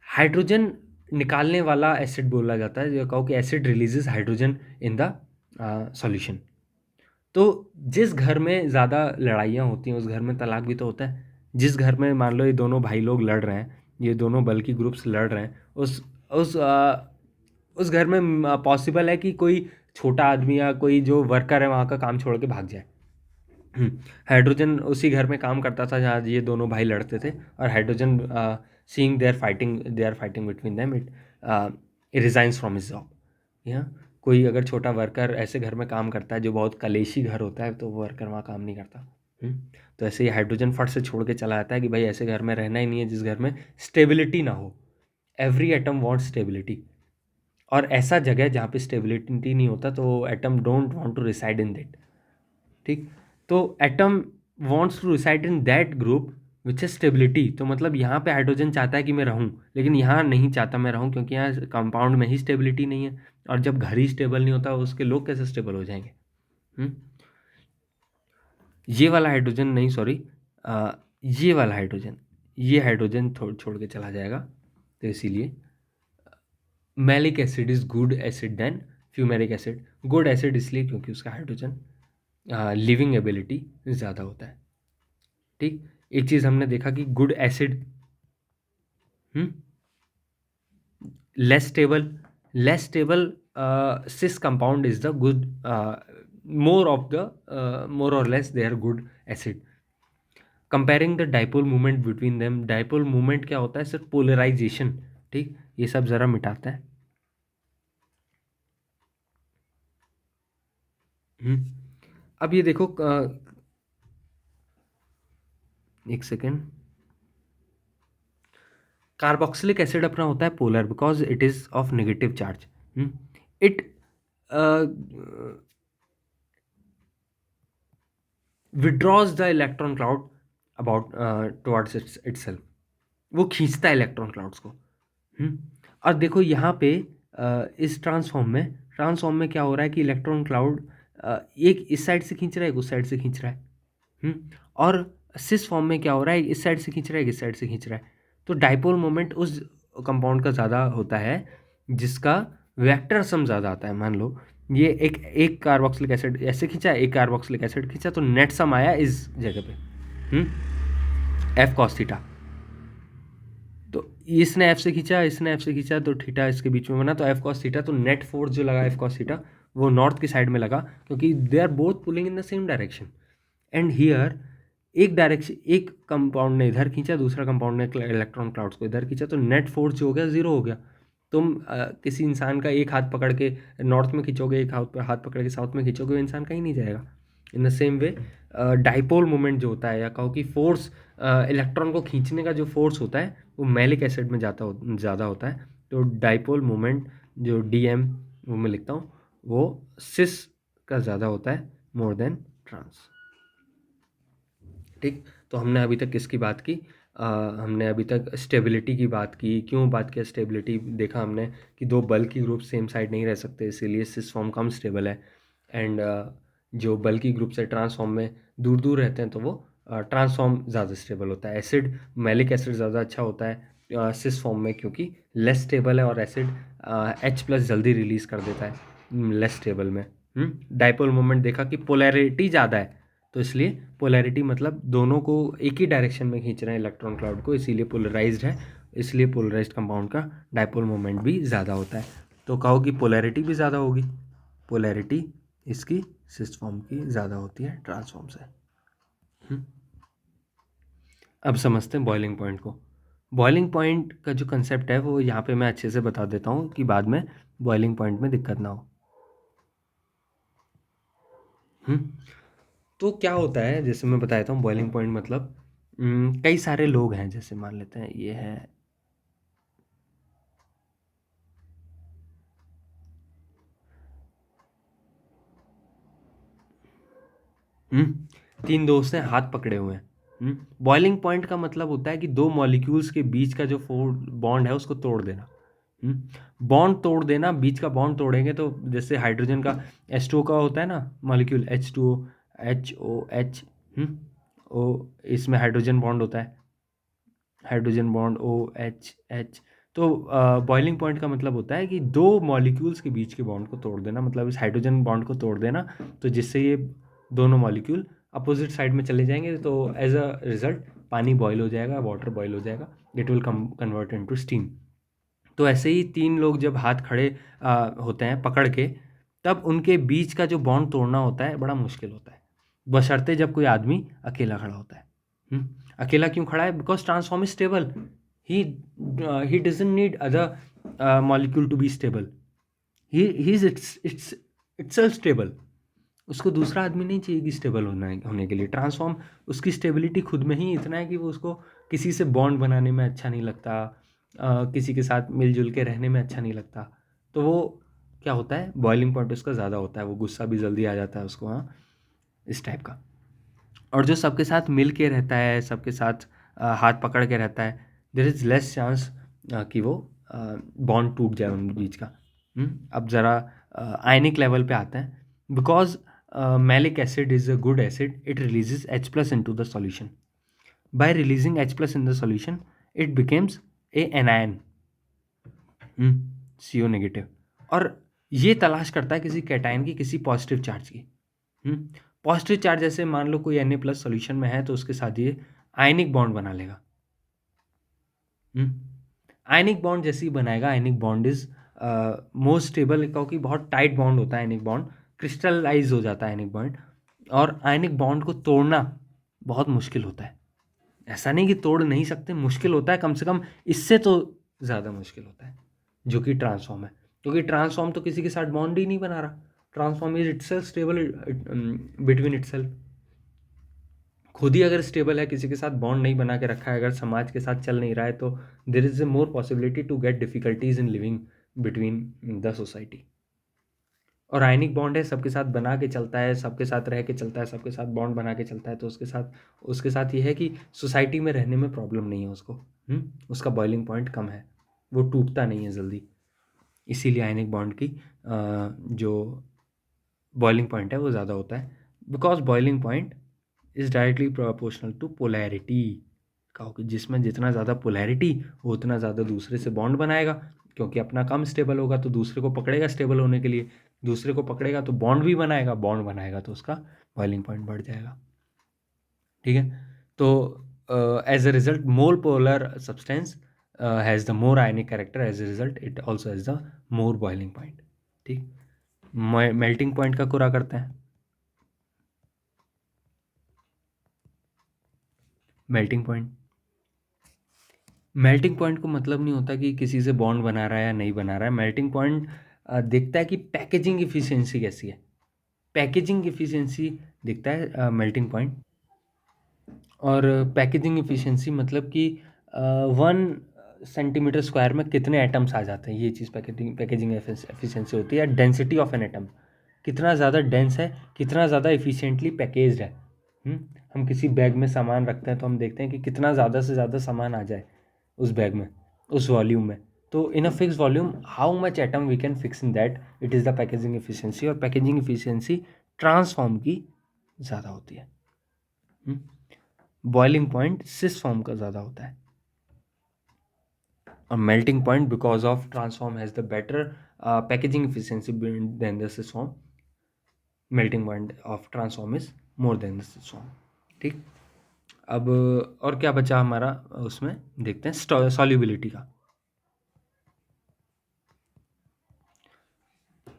Hydrogen निकालने वाला एसिड बोला जाता है, जो कहो कि acid releases hydrogen in the solution. तो जिस घर में ज़्यादा लड़ाइयाँ होती हैं उस घर में तलाक भी तो होता है। जिस घर में मान लो ये दोनों भाई लोग लड़ रहे हैं, ये दोनों बल्कि ग्रुप्स लड़ रहे हैं, उस घर में पॉसिबल है कि कोई छोटा आदमी या कोई जो वर्कर है वहाँ का काम छोड़ के भाग जाए। हाइड्रोजन उसी घर में काम करता था जहाँ ये दोनों भाई लड़ते थे, और hydrogen seeing they are fighting between them, it resigns from his job. या कोई अगर छोटा वर्कर ऐसे घर में काम करता है जो बहुत कलेशी घर होता है, तो वो वर्कर वहाँ काम नहीं करता। तो ऐसे ही हाइड्रोजन फट से छोड़ के चला जाता है कि भाई ऐसे घर में रहना ही नहीं है जिस घर में स्टेबिलिटी ना हो। एवरी एटम वॉन्ट स्टेबिलिटी, और ऐसा जगह जहाँ पे स्टेबिलिटी नहीं होता तो atom don't want to reside in that. ठीक, तो atom wants to reside in that group which है स्टेबिलिटी। तो मतलब यहाँ पे हाइड्रोजन चाहता है कि मैं रहूँ, लेकिन यहाँ नहीं चाहता मैं रहूँ, क्योंकि यहाँ कंपाउंड में ही स्टेबिलिटी नहीं है, और जब घर ही स्टेबल नहीं होता उसके लोग कैसे स्टेबल हो जाएंगे। ये वाला हाइड्रोजन नहीं, सॉरी, ये वाला हाइड्रोजन, ये हाइड्रोजन छोड़ के चला जाएगा। तो इसीलिए malic acid is good acid than fumaric acid. Good acid इसलिए क्योंकि उसका हाइड्रोजन लिविंग एबिलिटी ज़्यादा होता है। ठीक, एक चीज़ हमने देखा कि good acid less stable cis compound is the good, more और less they are good acid. Comparing the dipole movement between them. Dipole movement क्या होता है? सिर्फ पोलराइजेशन। ठीक, ये सब ज़रा मिटाता है। अब ये देखो, एक सेकेंड। कार्बोक्सिलिक एसिड अपना होता है polar because it is of negative charge. It withdraws the electron cloud about towards itself. वो खींचता है इलेक्ट्रॉन क्लाउड्स को। और देखो यहाँ पे इस ट्रांसफॉर्म में क्या हो रहा है कि इलेक्ट्रॉन क्लाउड एक इस साइड से खींच रहा है, एक उस साइड से खींच रहा है। और सिस फॉर्म में क्या हो रहा है? इस साइड से खींच रहा है, इस साइड से खींच रहा है। तो डाइपोल मोमेंट उस कंपाउंड का ज़्यादा होता है जिसका वेक्टर सम ज़्यादा आता है। मान लो ये एक कार्बोक्सिलिक एसिड ऐसे खींचा, एक कार्बोक्सिलिक एसिड खींचा, तो नेट सम आया इस जगह पे एफ कॉस थीटा। तो इसने एफ से खींचा, इसने एफ से खींचा, तो थीटा इसके बीच में बना, तो एफ कॉस थीटा। तो नेट फोर्स जो लगा एफ कॉस थीटा वो नॉर्थ की साइड में लगा, क्योंकि they are both pulling in the same direction. And here एक डायरेक्शन, एक कंपाउंड ने इधर खींचा, दूसरा कंपाउंड ने इलेक्ट्रॉन क्लाउड्स को इधर खींचा, तो नेट फोर्स जो हो गया 0 हो गया। तुम किसी इंसान का एक हाथ पकड़ के नॉर्थ में खींचोगे, एक हाथ पकड़ के साउथ में खींचोगे, वो इंसान कहीं नहीं जाएगा। इन the same way dipole moment जो होता है, या कहो कि फोर्स, इलेक्ट्रॉन को खींचने का जो फोर्स होता है वो मैलिक एसिड में ज़्यादा होता है। तो डाइपोल मोमेंट जो डीएम वो मैं लिखता हूँ, वो सिस का ज़्यादा होता है मोर देन ट्रांस। ठीक, तो हमने अभी तक किसकी बात की? हमने अभी तक स्टेबिलिटी की बात की। क्यों बात किया स्टेबिलिटी? देखा हमने कि दो बल्की ग्रुप सेम साइड नहीं रह सकते, इसीलिए सिस फॉर्म कम स्टेबल है। एंड जो बल्की ग्रुप से ट्रांसफॉर्म में दूर दूर रहते हैं तो वो ट्रांसफॉर्म ज़्यादा स्टेबल होता है। एसिड, मैलिक एसिड ज़्यादा अच्छा होता है सिस फॉर्म में, क्योंकि लेस स्टेबल है, और एसिड H+ जल्दी रिलीज़ कर देता है लेस स्टेबल में। डाइपोल मोमेंट देखा कि पोलैरिटी ज़्यादा है, तो इसलिए पोलैरिटी मतलब दोनों को एक ही डायरेक्शन में खींच रहे हैं इलेक्ट्रॉन क्लाउड को, इसीलिए पोलराइज्ड है। इसलिए पोलराइज्ड कंपाउंड का डाइपोल मोमेंट भी ज़्यादा होता है। तो कहो कि पोलैरिटी भी ज़्यादा होगी, पोलैरिटी इसकी सिस फॉर्म की ज़्यादा होती है ट्रांसफॉर्म से। अब समझते हैं बॉइलिंग पॉइंट को। बॉइलिंग पॉइंट का जो कंसेप्ट है वो यहाँ पे मैं अच्छे से बता देता हूँ कि बाद में बॉइलिंग पॉइंट में दिक्कत ना हो। तो क्या होता है, जैसे मैं बताता हूँ बॉइलिंग पॉइंट मतलब कई सारे लोग हैं, जैसे मान लेते हैं ये है तीन दोस्त हैं, हाथ पकड़े हुए हैं। बॉइलिंग पॉइंट का मतलब होता है कि दो मॉलिक्यूल्स के बीच का जो बॉन्ड है उसको तोड़ देना। बॉन्ड तोड़ देना, बीच का बॉन्ड तोड़ेंगे तो जैसे हाइड्रोजन का H2O का होता है ना मॉलिक्यूल, H2O HOH, ओ, इसमें हाइड्रोजन बॉन्ड होता है, हाइड्रोजन बॉन्ड OH। तो बॉइलिंग पॉइंट का मतलब होता है कि दो मॉलिक्यूल्स के बीच के बॉन्ड को तोड़ देना, मतलब इस हाइड्रोजन बॉन्ड को तोड़ देना, तो जिससे ये दोनों मॉलिक्यूल अपोजिट साइड में चले जाएंगे, तो एज अ रिजल्ट पानी बॉयल हो जाएगा, वाटर बॉयल हो जाएगा, it will convert into steam. तो ऐसे ही तीन लोग जब हाथ खड़े होते हैं पकड़ के, तब उनके बीच का जो बॉन्ड तोड़ना होता है बड़ा मुश्किल होता है, बशर्ते जब कोई आदमी अकेला खड़ा होता है। अकेला क्यों खड़ा है? Because trans form is stable, he he doesn't need other molecule to be stable, he is itself stable. उसको दूसरा आदमी नहीं चाहिए कि स्टेबल होने के लिए। ट्रांसफॉर्म, उसकी स्टेबिलिटी खुद में ही इतना है कि वो उसको किसी से बॉन्ड बनाने में अच्छा नहीं लगता, किसी के साथ मिलजुल के रहने में अच्छा नहीं लगता। तो वो क्या होता है, बॉइलिंग पॉइंट उसका ज़्यादा होता है, वो गुस्सा भी जल्दी आ जाता है उसको, हाँ, इस टाइप का। और जो सबके साथ मिल के रहता है, सबके साथ हाथ पकड़ के रहता है, देर इज़ लेस चांस कि वो बॉन्ड टूट जाए उन बीच का। अब ज़रा आयनिक लेवल पे आता है। Because malic acid is a good acid, it releases H+ into the solution. By releasing H+ in the solution, it becomes a anion, CO negative, और ये तलाश करता है किसी कैटायन की, किसी पॉजिटिव चार्ज की। पॉजिटिव चार्ज, जैसे मान लो कोई Na+ सोल्यूशन में है तो उसके साथ ये आयनिक बॉन्ड बना लेगा। आयनिक बॉन्ड जैसे ही बनाएगा, ionic bond is most stable, क्योंकि बहुत टाइट बॉन्ड होता है आयनिक बॉन्ड, क्रिस्टलाइज हो जाता है आयनिक बॉन्ड, और आयनिक बॉन्ड को तोड़ना बहुत मुश्किल होता है। ऐसा नहीं कि तोड़ नहीं सकते, मुश्किल होता है, कम से कम इससे तो ज़्यादा मुश्किल होता है जो कि ट्रांसफॉर्म है, क्योंकि ट्रांसफॉर्म तो किसी के साथ बॉन्ड ही नहीं बना रहा। Transform is itself stable between itself, खुद ही अगर स्टेबल है, किसी के साथ बॉन्ड नहीं बना के रखा है, अगर समाज के साथ चल नहीं रहा है, तो there is a more possibility to get difficulties in living between the society. और आयनिक बॉन्ड है, सबके साथ बना के चलता है, सबके साथ रह के चलता है, सबके साथ बॉन्ड बना के चलता है, तो उसके साथ ये है कि सोसाइटी में रहने में प्रॉब्लम नहीं है उसको। उसका बॉइलिंग पॉइंट कम है, वो टूटता नहीं है जल्दी, इसीलिए आयनिक बॉन्ड की जो बॉइलिंग पॉइंट है वो ज़्यादा होता है। Because boiling point is directly proportional to polarity. कहो कि जिसमें जितना ज़्यादा पोलैरिटी, वो उतना ज़्यादा दूसरे से बॉन्ड बनाएगा, क्योंकि अपना कम स्टेबल होगा तो दूसरे को पकड़ेगा स्टेबल होने के लिए, दूसरे को पकड़ेगा तो बॉन्ड भी बनाएगा, बॉन्ड बनाएगा तो उसका बॉइलिंग पॉइंट बढ़ जाएगा। ठीक है, तो as a result more polar substance has the more ionic character, as a result it also has the more boiling point. ठीक, मेल्टिंग पॉइंट का कुरा करते हैं। मेल्टिंग पॉइंट, मेल्टिंग पॉइंट को मतलब नहीं होता कि किसी से बॉन्ड बना रहा है या नहीं बना रहा है। मेल्टिंग पॉइंट देखता है कि पैकेजिंग इफिशियंसी कैसी है, पैकेजिंग इफिशियंसी दिखता है मेल्टिंग पॉइंट। और पैकेजिंग इफिशियंसी मतलब कि 1 सेंटीमीटर स्क्वायर में कितने एटम्स आ जाते हैं, ये चीज़ पैकेजिंग पैकेजिंग एफिशिएंसी होती है। डेंसिटी ऑफ एन एटम, कितना ज़्यादा डेंस है, कितना ज़्यादा इफिशिएंटली पैकेज्ड है। हम किसी बैग में सामान रखते हैं तो हम देखते हैं कि कितना ज़्यादा से ज़्यादा सामान आ जाए उस बैग में, उस वॉल्यूम में। तो in a fix volume how much atom we can fix in that, it is the packaging efficiency. और पैकेजिंग इफिशियंसी ट्रांसफॉर्म की ज़्यादा होती है। बॉइलिंग पॉइंट सिस फॉर्म का ज़्यादा होता है। और melting point because of trans form has the better packaging efficiency than the cis form. Melting point of trans form is more than the cis form. ठीक, अब और क्या बचा हमारा, उसमें देखते हैं सॉल्युबिलिटी का।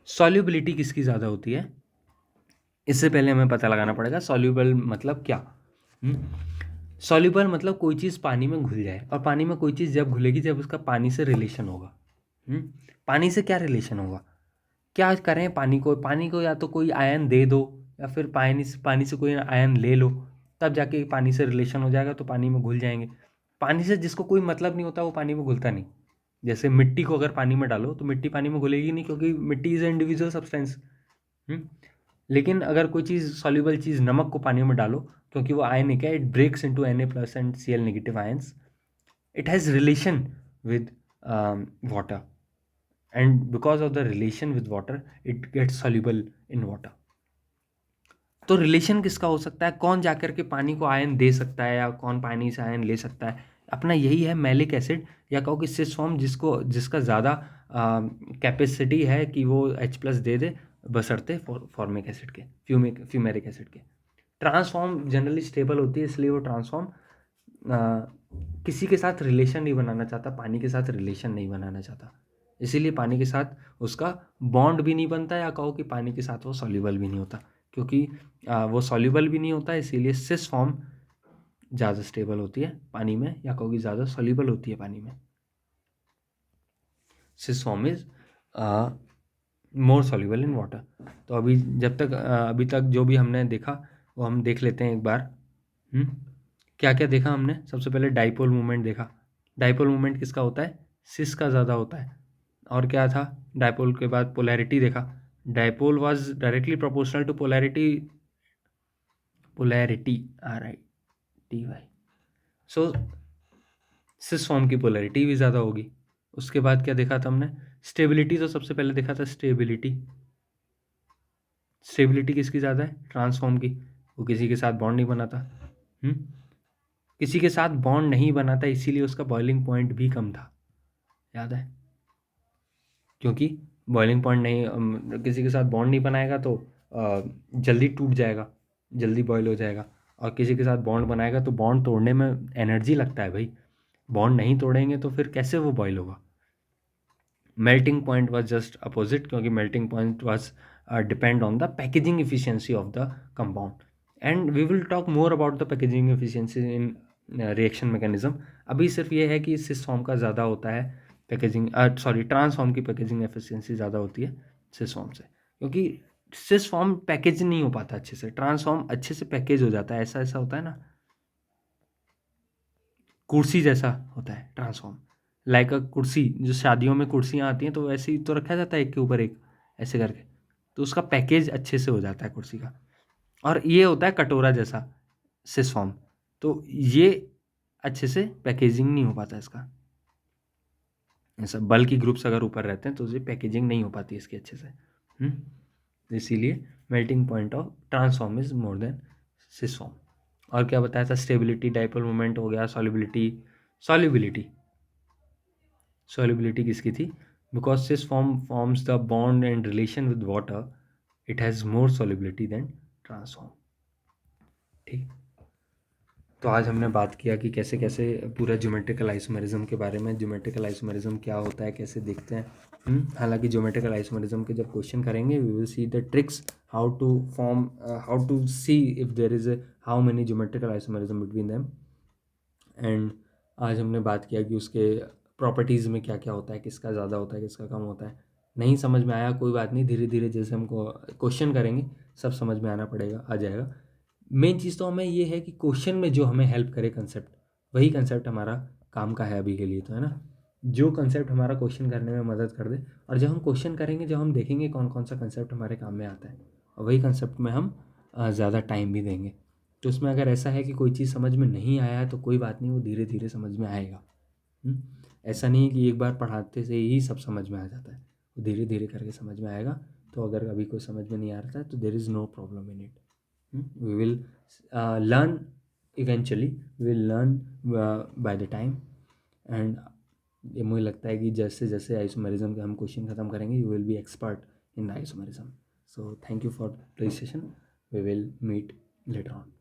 सॉल्युबिलिटी किसकी ज़्यादा होती है, इससे पहले हमें पता लगाना पड़ेगा सॉल्युबल मतलब क्या। सॉल्युबल मतलब कोई चीज़ पानी में घुल जाए, और पानी में कोई चीज़ जब घुलेगी जब उसका पानी से रिलेशन होगा। पानी से क्या रिलेशन होगा, क्या करें पानी को या तो कोई आयन दे दो, या फिर पानी से कोई आयन ले लो, तब जाके पानी से रिलेशन हो जाएगा तो पानी में घुल जाएंगे। पानी से जिसको कोई मतलब नहीं होता वो पानी में घुलता नहीं। जैसे मिट्टी को अगर पानी में डालो तो मिट्टी पानी में घुलेगी नहीं, क्योंकि मिट्टी इज़ ए इंडिविजुअल सब्सटेंस। लेकिन अगर कोई चीज़ सॉल्युबल चीज़ नमक को पानी में डालो, क्योंकि वो आयनिक है, it breaks into Na+ and Cl negative ions, it has relation with water, and because of the relation with water it gets soluble in water. तो रिलेशन किसका हो सकता है, कौन जाकर के पानी को आयन दे सकता है या कौन पानी से आयन ले सकता है, अपना यही है मैलिक एसिड, या कहो कि सिस फॉर्म जिसका ज़्यादा कैपेसिटी है कि वो H+ दे दे, बशर्ते फॉर्मिक एसिड के, फ्यूमेरिक एसिड के। ट्रांसफॉर्म जनरली स्टेबल होती है, इसलिए वो ट्रांसफॉर्म किसी के साथ रिलेशन नहीं बनाना चाहता, पानी के साथ रिलेशन नहीं बनाना चाहता, इसीलिए पानी के साथ उसका बॉन्ड भी नहीं बनता, या कहो कि पानी के साथ वो सॉल्युबल भी नहीं होता, क्योंकि वो सॉल्युबल भी नहीं होता, इसीलिए सिस फॉर्म ज़्यादा स्टेबल होती है पानी में, या कहो कि ज़्यादा सॉल्युबल होती है पानी में। Cis form is more soluble in water. तो अभी तक जो भी हमने देखा वो हम देख लेते हैं एक बार। क्या क्या देखा हमने, सबसे पहले डाइपोल मूवमेंट देखा। डाइपोल मूवमेंट किसका होता है, सिस का ज़्यादा होता है। और क्या था, डाइपोल के बाद पोलैरिटी देखा। Dipole was directly proportional to polarity RITY। So cis form की पोलैरिटी भी ज़्यादा होगी। उसके बाद क्या देखा था हमने, स्टेबिलिटी। तो सबसे पहले देखा था स्टेबिलिटी। स्टेबिलिटी किसकी ज़्यादा है, ट्रांसफॉर्म की। वो किसी के साथ बॉन्ड नहीं बनाता। किसी के साथ बॉन्ड नहीं बनाता, इसीलिए उसका बॉइलिंग पॉइंट भी कम था, याद है। क्योंकि बॉइलिंग पॉइंट नहीं, किसी के साथ बॉन्ड नहीं बनाएगा तो जल्दी टूट जाएगा, जल्दी बॉयल हो जाएगा। और किसी के साथ बॉन्ड बनाएगा तो बॉन्ड तोड़ने में एनर्जी लगता है भाई, बॉन्ड नहीं तोड़ेंगे तो फिर कैसे वो बॉयल होगा। Melting point was just opposite, क्योंकि melting point was depend on the packaging efficiency of the compound, and we will talk more about the packaging efficiency in reaction mechanism. अभी सिर्फ ये है कि सिस फॉर्म का ज़्यादा होता है पैकेजिंग, ट्रांसफॉर्म की पैकेजिंग एफिशिएंसी ज़्यादा होती है सिस फॉर्म से, क्योंकि सिस फॉर्म पैकेज नहीं हो पाता अच्छे से, ट्रांसफॉर्म अच्छे से पैकेज हो जाता है। ऐसा ऐसा होता है ना, कुर्सी जैसा होता है ट्रांसफॉर्म, लाइक अ कुर्सी, जो शादियों में कुर्सियाँ आती हैं तो वैसे ही तो रखा जाता है एक के ऊपर एक ऐसे करके, तो उसका पैकेज अच्छे से हो जाता है कुर्सी का। और ये होता है कटोरा जैसा सिस फॉर्म, तो ये अच्छे से पैकेजिंग नहीं हो पाता इसका। ऐसा बल्कि ग्रुप्स अगर ऊपर रहते हैं तो ये पैकेजिंग नहीं हो पाती इसकी अच्छे से। इसीलिए melting point of trans form is more than cis form. और क्या बताया था, स्टेबिलिटी, डाइपोल मोमेंट हो गया, सॉल्युबिलिटी। सॉल्युबिलिटी सॉल्युबिलिटी किसकी थी, because cis forms the bond and relation with water, it has more solubility than trans form. ठीक, तो आज हमने बात किया कि कैसे कैसे पूरा ज्योमेट्रिकल आइसोमेरिज्म के बारे में, ज्योमेट्रिकल आइसोमेरिज्म क्या होता है, कैसे देखते हैं। हालांकि ज्योमेट्रिकल आइसोमेरिज्म के जब क्वेश्चन करेंगे we will see the tricks how to see if there is how many geometrical isomerism between them. And आज हमने बात किया कि उसके प्रॉपर्टीज़ में क्या क्या होता है, किसका ज़्यादा होता है, किसका कम होता है। नहीं समझ में आया कोई बात नहीं, धीरे धीरे जैसे हमको क्वेश्चन करेंगे सब समझ में आना पड़ेगा, आ जाएगा। मेन चीज़ तो हमें ये है कि क्वेश्चन में जो हमें हेल्प करे कंसेप्ट, वही कंसेप्ट हमारा काम का है अभी के लिए तो, है ना। जो कंसेप्ट हमारा क्वेश्चन करने में मदद कर दे, और जब हम क्वेश्चन करेंगे जब हम देखेंगे कौन कौन सा कंसेप्ट हमारे काम में आता है, और वही कंसेप्ट में हम ज़्यादा टाइम भी देंगे। तो उसमें अगर ऐसा है कि कोई चीज़ समझ में नहीं आया है तो कोई बात नहीं, वो धीरे धीरे समझ में आएगा। ऐसा नहीं है कि एक बार पढ़ाते से ही सब समझ में आ जाता है, वो धीरे धीरे करके समझ में आएगा। तो अगर अभी कोई समझ में नहीं आ रहा है तो there is no problem in it. We will learn eventually, we will learn by the time. And ये मुझे लगता है कि जैसे जैसे आइसोमेरिज्म के हम क्वेश्चन ख़त्म करेंगे, you will be expert in isomerism. So thank you for this session, we will meet later on.